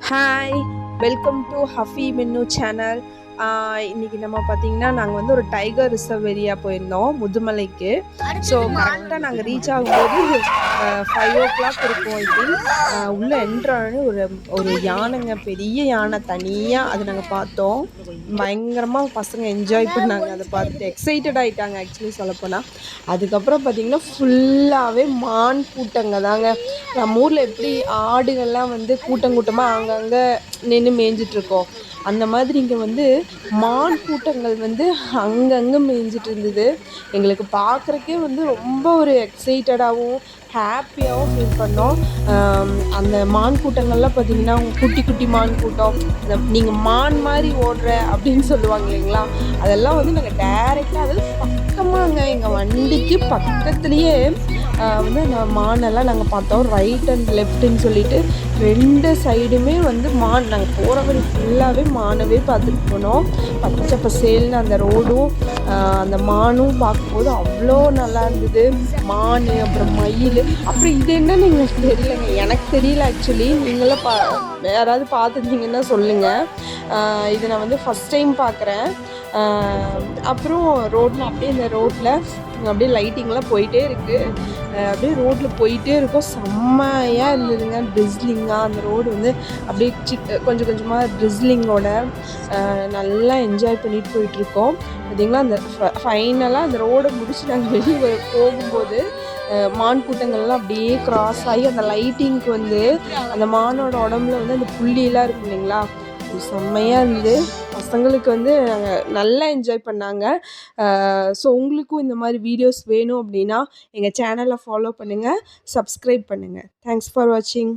Hi, welcome to ஹஃபி மென்னு channel. இன்றைக்கி நம்ம பார்த்திங்கன்னா நாங்கள் வந்து ஒரு டைகர் ரிசர்வ் ஏரியா போயிருந்தோம் முதுமலைக்கு. ஸோ கரெக்டாக நாங்கள் ரீச் ஆகும்போது 5 o'clock இருக்கும். இப்படி உள்ளே என்ட்ரானு ஒரு யானைங்க, பெரிய யானை தனியாக அது நாங்கள் பார்த்தோம். பயங்கரமாக பசங்க என்ஜாய் பண்ணாங்க, அதை பார்த்துட்டு எக்ஸைட்டட் ஆகிட்டாங்க ஆக்சுவலி சொல்லப்போனால். அதுக்கப்புறம் பார்த்திங்கன்னா ஃபுல்லாகவே மான் கூட்டங்க தாங்க. நம்ம ஊரில் எப்படி ஆடுகள்லாம் வந்து கூட்டம் கூட்டமாக அங்கங்கே நின்று மேய்ஞ்சிட்ருக்கோம், அந்த மாதிரி இங்கே வந்து மான் கூட்டங்கள் வந்து அங்கங்கே மேய்ஞ்சிட்டு இருந்தது. எங்களுக்கு பார்க்குறக்கே வந்து ரொம்ப ஒரு எக்ஸைட்டடாகவும் ஹாப்பியாகவும் ஃபீல் பண்ணோம். அந்த மான் கூட்டங்கள்லாம் பார்த்திங்கன்னா குட்டி குட்டி மான் கூட்டம், நீங்கள் மான் மாதிரி ஓடுற அப்படின்னு சொல்லுவாங்க இல்லைங்களா, அதெல்லாம் வந்து நாங்கள் டைரெக்டாக அதில் பக்கமாங்க எங்கள் வண்டிக்கு பக்கத்துலேயே வந்து அந்த மானெல்லாம் நாங்கள் பார்த்தோம். ரைட் அண்ட் லெஃப்ட்டுன்னு சொல்லிட்டு 2 சைடுமே வந்து மான். நாங்கள் போகிற வழி ஃபுல்லாகவே மானவே பார்த்துட்டு போனோம். பச்சை பசேல்னு அந்த ரோடும் அந்த மானும் பார்க்கும்போது அவ்வளோ நல்லா இருந்தது. மான், அப்புறம் மயில், அப்புறம் இது என்னன்னு எங்களுக்கு தெரியலைங்க, எனக்கு தெரியல ஆக்சுவலி. நீங்களும் யாராவது பார்த்துருந்தீங்கன்னா சொல்லுங்கள். இதை நான் வந்து ஃபஸ்ட் டைம் பார்க்குறேன். அப்புறம் ரோட்டில் அப்படியே இந்த ரோட்டில் அப்படியே லைட்டிங்லாம் போயிட்டே இருக்குது. அப்படியே ரோட்டில் போயிட்டே இருக்கோம். செம்மையாக இருந்ததுங்க, ட்ரிஸ்லிங்காக அந்த ரோடு வந்து அப்படியே கொஞ்சம் கொஞ்சமாக ட்ரிஸ்லிங்கோட நல்லா என்ஜாய் பண்ணிட்டு போயிட்டுருக்கோம். பார்த்திங்களா, அந்த ஃபைனலாக அந்த ரோடை முடிச்சு நாங்கள் வெளியே போகும்போது மான் கூட்டங்கள்லாம் அப்படியே க்ராஸ் ஆகி அந்த லைட்டிங்க்கு வந்து அந்த மானோட உடம்புல வந்து அந்த புள்ளியெல்லாம் இருக்கும் இல்லைங்களா, செம்மையாக இருந்தது. பசங்களுக்கு வந்து நல்லா என்ஜாய் பண்ணாங்க. ஸோ உங்களுக்கும் இந்த மாதிரி வீடியோஸ் வேணும் அப்படின்னா எங்கள் சேனலை ஃபாலோ பண்ணுங்கள், சப்ஸ்கிரைப் பண்ணுங்கள். தேங்க்ஸ் ஃபார் வாட்சிங்.